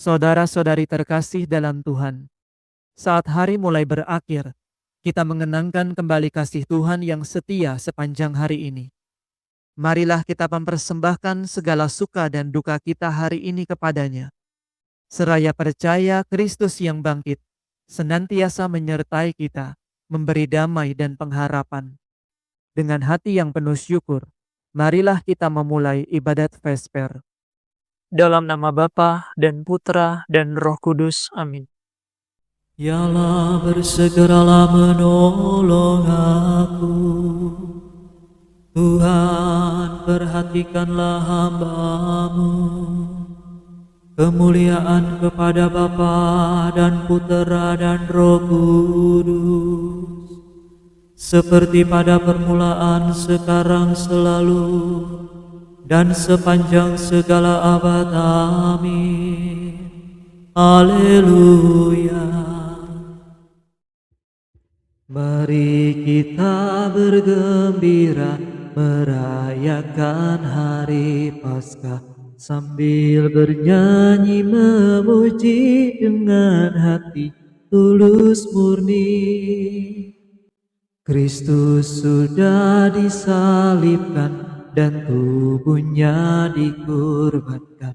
Saudara-saudari terkasih dalam Tuhan, saat hari mulai berakhir, kita mengenangkan kembali kasih Tuhan yang setia sepanjang hari ini. Marilah kita mempersembahkan segala suka dan duka kita hari ini kepadanya. Seraya percaya Kristus yang bangkit, senantiasa menyertai kita, memberi damai dan pengharapan. Dengan hati yang penuh syukur, marilah kita memulai ibadat Vesper. Dalam nama Bapa dan Putra dan Roh Kudus. Amin. Ya Allah, bersegeralah menolong aku. Tuhan, perhatikanlah hamba-Mu. Kemuliaan kepada Bapa dan Putra dan Roh Kudus, seperti pada permulaan, sekarang, selalu, dan sepanjang segala abad. Amin. Haleluya. Mari kita bergembira merayakan hari Paskah, sambil bernyanyi memuji dengan hati tulus murni. Kristus sudah disalibkan dan tubuhnya dikurbankan.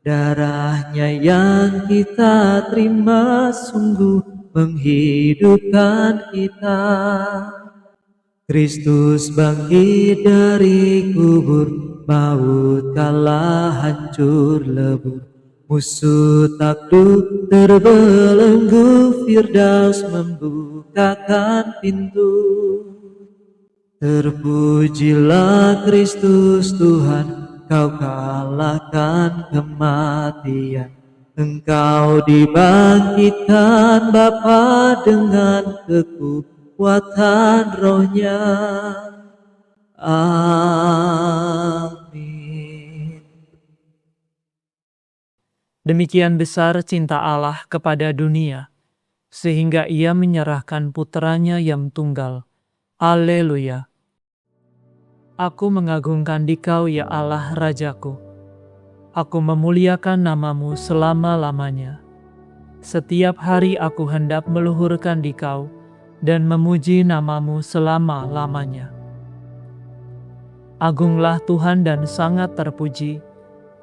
Darahnya yang kita terima sungguh menghidupkan kita. Kristus bangkit dari kubur, maut kalah hancur lebur. Musuh takluk terbelenggu, Firdaus membukakan pintu. Terpujilah Kristus Tuhan, Kau kalahkan kematian. Engkau dibangkitkan Bapa dengan kekuatan Roh-Nya. Amin. Demikian besar cinta Allah kepada dunia, sehingga Ia menyerahkan Putranya yang tunggal. Haleluya. Aku mengagungkan Dikau, ya Allah Rajaku. Aku memuliakan nama-Mu selama-lamanya. Setiap hari aku hendak meluhurkan Dikau dan memuji nama-Mu selama-lamanya. Agunglah Tuhan dan sangat terpuji,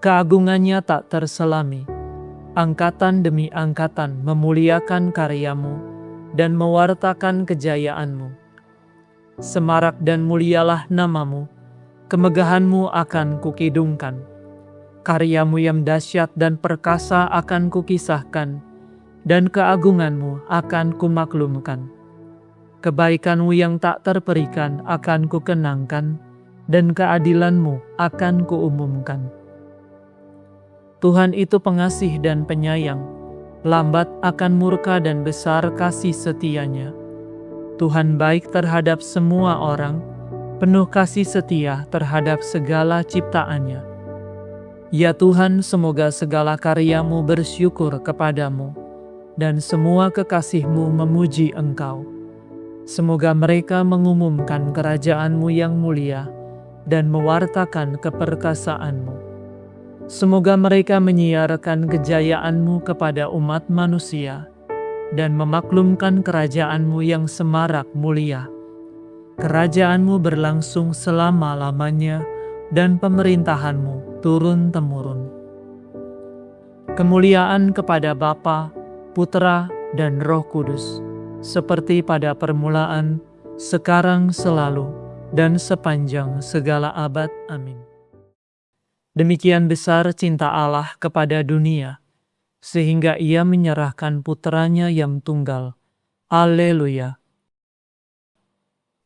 keagungannya tak terselami. Angkatan demi angkatan memuliakan karya-Mu dan mewartakan kejayaan-Mu. Semarak dan mulialah nama-Mu, kemegahan-Mu akan kukidungkan. Karya-Mu yang dahsyat dan perkasa akan kukisahkan, dan keagungan-Mu akan kumaklumkan. Kebaikan-Mu yang tak terperikan akan kukenangkan, dan keadilan-Mu akan kuumumkan. Tuhan itu pengasih dan penyayang, lambat akan murka dan besar kasih setia-Nya. Tuhan baik terhadap semua orang, penuh kasih setia terhadap segala ciptaan-Nya. Ya Tuhan, semoga segala karya-Mu bersyukur kepada-Mu, dan semua kekasih-Mu memuji Engkau. Semoga mereka mengumumkan kerajaan-Mu yang mulia, dan mewartakan keperkasaan-Mu. Semoga mereka menyiarkan kejayaan-Mu kepada umat manusia, dan memaklumkan kerajaan-Mu yang semarak mulia. Kerajaan-Mu berlangsung selama-lamanya, dan pemerintahan-Mu turun-temurun. Kemuliaan kepada Bapa, Putra, dan Roh Kudus, seperti pada permulaan, sekarang, selalu, dan sepanjang segala abad. Amin. Demikian besar cinta Allah kepada dunia, sehingga Ia menyerahkan Putranya yang tunggal. Haleluya.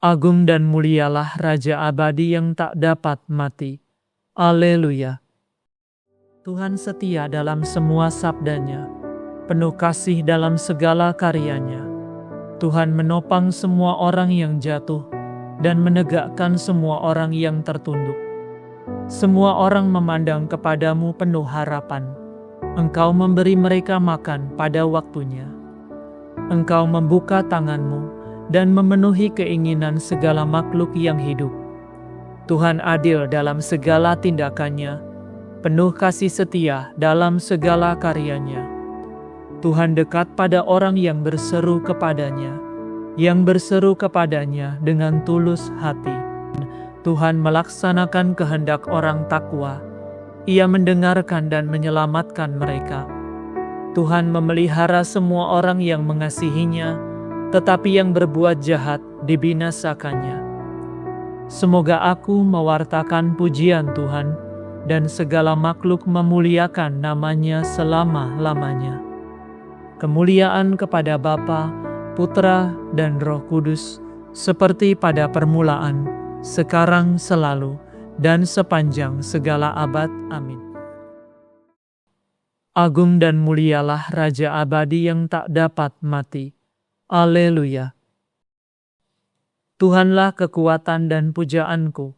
Agung dan mulialah Raja abadi yang tak dapat mati. Haleluya. Tuhan setia dalam semua sabdanya, penuh kasih dalam segala karyanya. Tuhan menopang semua orang yang jatuh, dan menegakkan semua orang yang tertunduk. Semua orang memandang kepada-Mu penuh harapan. Engkau memberi mereka makan pada waktunya. Engkau membuka tangan-Mu dan memenuhi keinginan segala makhluk yang hidup. Tuhan adil dalam segala tindakannya, penuh kasih setia dalam segala karyanya. Tuhan dekat pada orang yang berseru kepadanya, dengan tulus hati. Tuhan melaksanakan kehendak orang takwa. Ia mendengarkan dan menyelamatkan mereka. Tuhan memelihara semua orang yang mengasihinya, tetapi yang berbuat jahat dibinasakannya. Semoga aku mewartakan pujian Tuhan, dan segala makhluk memuliakan namanya selama-lamanya. Kemuliaan kepada Bapa, Putra, dan Roh Kudus, seperti pada permulaan, sekarang, selalu, dan sepanjang segala abad. Amin. Agung dan mulialah Raja abadi yang tak dapat mati. Alleluia. Tuhanlah kekuatan dan pujaanku,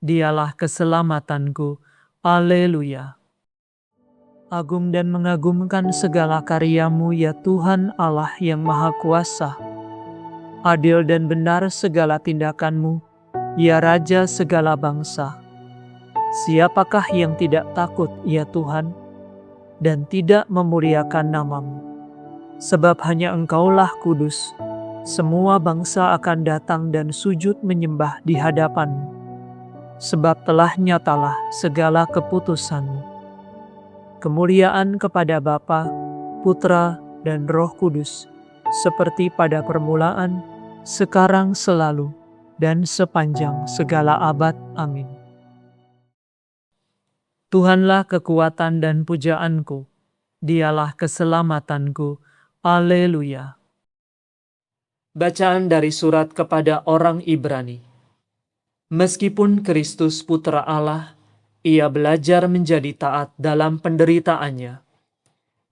Dialah keselamatanku. Alleluia. Agung dan mengagumkan segala karya-Mu, ya Tuhan Allah yang Maha Kuasa. Adil dan benar segala tindakan-Mu, ya Raja segala bangsa. Siapakah yang tidak takut, ya Tuhan, dan tidak memuliakan nama-Mu? Sebab hanya Engkaulah kudus. Semua bangsa akan datang dan sujud menyembah di hadapan-Mu. Sebab telah nyatalah segala keputusan-Mu. Kemuliaan kepada Bapa, Putra, dan Roh Kudus, seperti pada permulaan, sekarang, selalu, dan sepanjang segala abad. Amin. Tuhanlah kekuatan dan pujaanku, Dialah keselamatanku. Alleluia. Bacaan dari surat kepada orang Ibrani. Meskipun Kristus Putra Allah, Ia belajar menjadi taat dalam penderitaannya,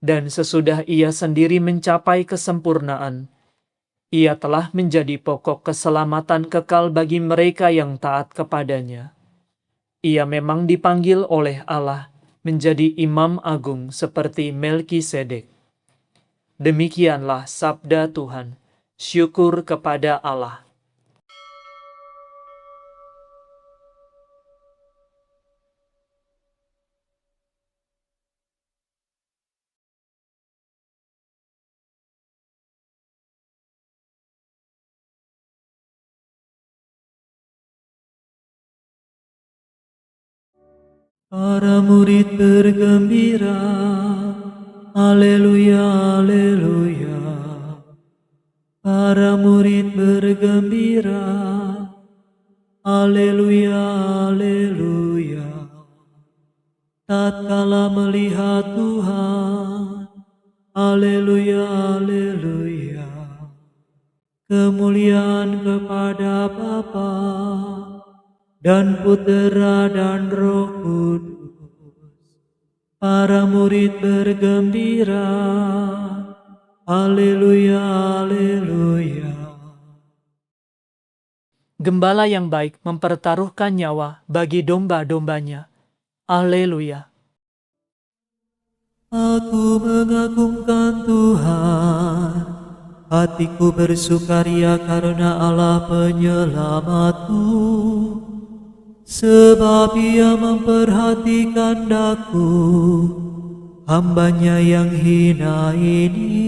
dan sesudah Ia sendiri mencapai kesempurnaan, Ia telah menjadi pokok keselamatan kekal bagi mereka yang taat kepadanya. Ia memang dipanggil oleh Allah menjadi imam agung seperti Melkisedek. Demikianlah sabda Tuhan. Syukur kepada Allah. Para murid bergembira, Haleluya, Haleluya. Para murid bergembira, Haleluya, Haleluya. Tatkala melihat Tuhan, Haleluya, Haleluya. Kemuliaan kepada Bapa dan Putera dan Roh Kudus. Para murid bergembira, Haleluya, Haleluya. Gembala yang baik mempertaruhkan nyawa bagi domba-dombanya. Alleluia. Aku mengagungkan Tuhan, hatiku bersukaria karena Allah penyelamatku. Sebab Ia memperhatikan daku, hamba-Nya yang hina ini.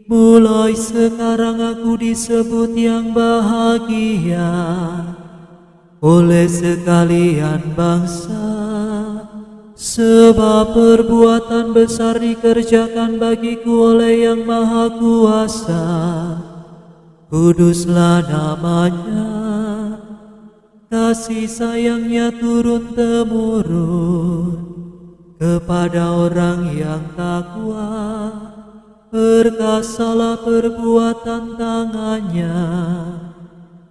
Mulai sekarang aku disebut yang bahagia oleh sekalian bangsa. Sebab perbuatan besar dikerjakan bagiku oleh Yang Maha Kuasa. Kuduslah nama-Nya. Kasih sayang-Nya turun-temurun kepada orang yang takwa. Perkasalah perbuatan tangan-Nya,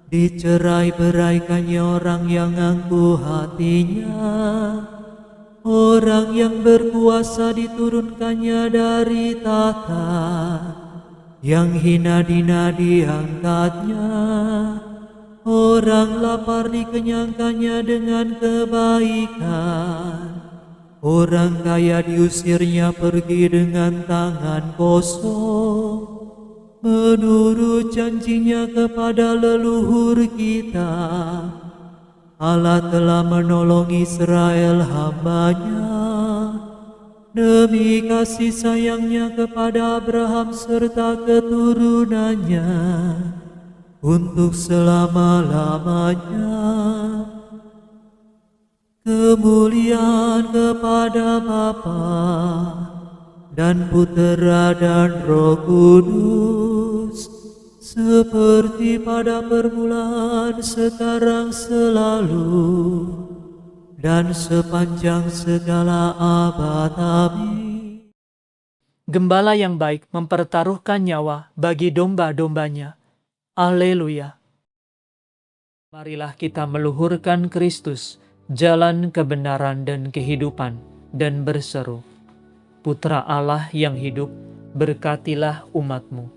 dicerai-beraikannya orang yang angkuh hatinya. Orang yang berkuasa diturunkannya dari tahta, yang hina-dina diangkatnya. Orang lapar dikenyangkannya dengan kebaikan. Orang kaya diusirnya pergi dengan tangan kosong. Menurut janjinya kepada leluhur kita, Allah telah menolong Israel hamba-Nya demi kasih sayangnya kepada Abraham serta keturunannya untuk selama-lamanya. Kemuliaan kepada Bapa dan Putera dan Roh Kudus, seperti pada permulaan, sekarang, selalu, dan sepanjang segala abad. Amin. Gembala yang baik mempertaruhkan nyawa bagi domba-dombanya. Haleluya. Marilah kita meluhurkan Kristus, jalan kebenaran dan kehidupan, dan berseru, Putra Allah yang hidup, berkatilah umat-Mu.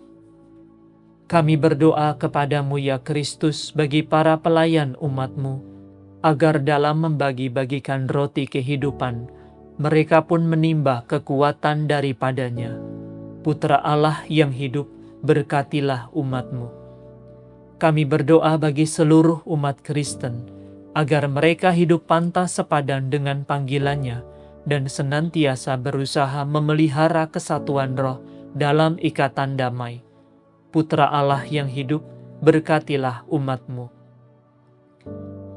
Kami berdoa kepadamu ya Kristus bagi para pelayan umat-Mu, agar dalam membagi-bagikan roti kehidupan, mereka pun menimba kekuatan daripadanya. Putra Allah yang hidup, berkatilah umat-Mu. Kami berdoa bagi seluruh umat Kristen, agar mereka hidup pantas sepadan dengan panggilannya dan senantiasa berusaha memelihara kesatuan roh dalam ikatan damai. Putra Allah yang hidup, berkatilah umat-Mu.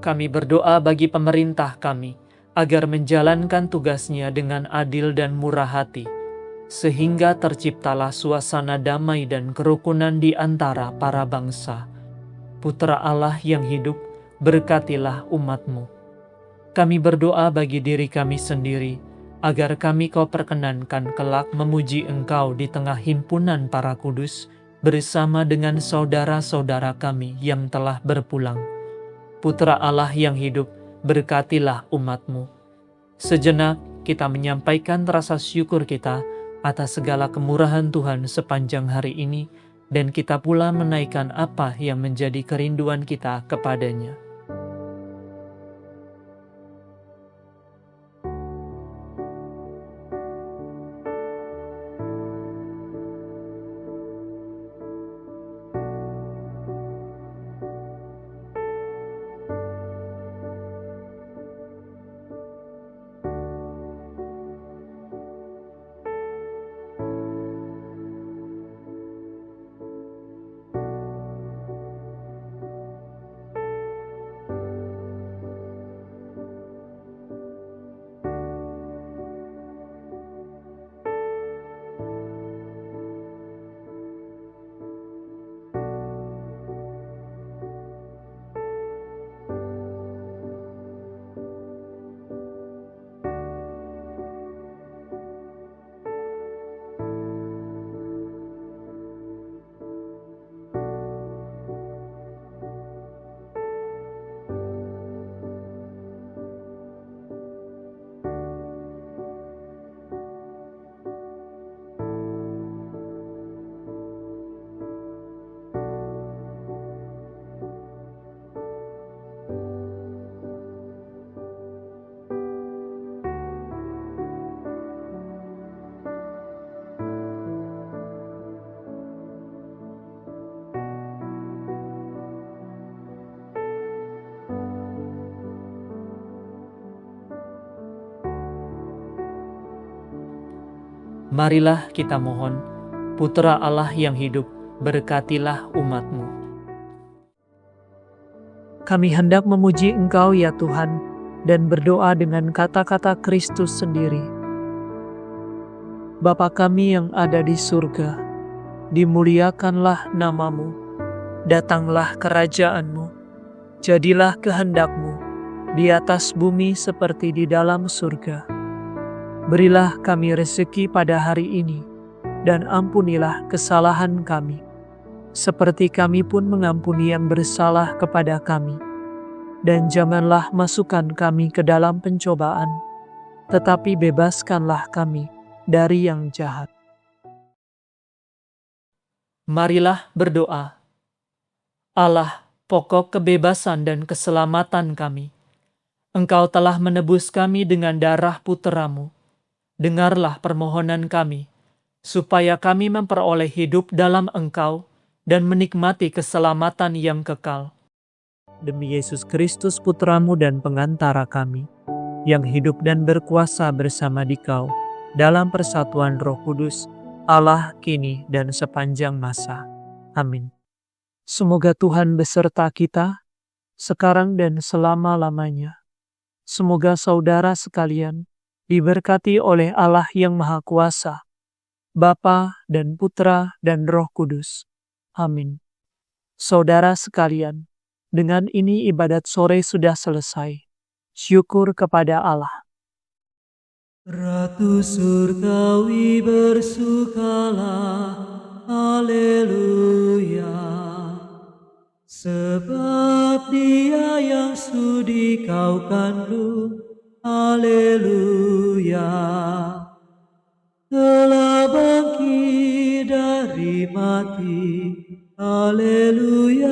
Kami berdoa bagi pemerintah kami, agar menjalankan tugasnya dengan adil dan murah hati, sehingga terciptalah suasana damai dan kerukunan di antara para bangsa. Putra Allah yang hidup, berkatilah umat-Mu. Kami berdoa bagi diri kami sendiri, agar kami Kau perkenankan kelak memuji Engkau di tengah himpunan para kudus, bersama dengan saudara-saudara kami yang telah berpulang. Putra Allah yang hidup, berkatilah umat-Mu. Sejenak kita menyampaikan rasa syukur kita atas segala kemurahan Tuhan sepanjang hari ini, dan kita pula menaikkan apa yang menjadi kerinduan kita kepadanya. Marilah kita mohon, Putra Allah yang hidup, berkatilah umat-Mu. Kami hendak memuji Engkau ya Tuhan, dan berdoa dengan kata-kata Kristus sendiri. Bapa kami yang ada di surga, dimuliakanlah nama-Mu, datanglah kerajaan-Mu, jadilah kehendak-Mu, di atas bumi seperti di dalam surga. Berilah kami rezeki pada hari ini, dan ampunilah kesalahan kami, seperti kami pun mengampuni yang bersalah kepada kami. Dan janganlah masukkan kami ke dalam pencobaan, tetapi bebaskanlah kami dari yang jahat. Marilah berdoa. Allah, pokok kebebasan dan keselamatan kami, Engkau telah menebus kami dengan darah Putra-Mu. Dengarlah permohonan kami, supaya kami memperoleh hidup dalam Engkau dan menikmati keselamatan yang kekal. demi Yesus Kristus Putramu dan pengantara kami, yang hidup dan berkuasa bersama Dikau dalam persatuan Roh Kudus, Allah kini dan sepanjang masa. Amin. Semoga Tuhan beserta kita, sekarang dan selama-lamanya. Semoga saudara sekalian diberkati oleh Allah yang Maha Kuasa, Bapa dan Putra dan Roh Kudus. Amin. Saudara sekalian, dengan ini ibadat sore sudah selesai. Syukur kepada Allah. Ratu surgawi bersukalah, haleluya. Sebab Dia yang sudi kau kandung, haleluya. Telah bangkit dari mati, haleluya.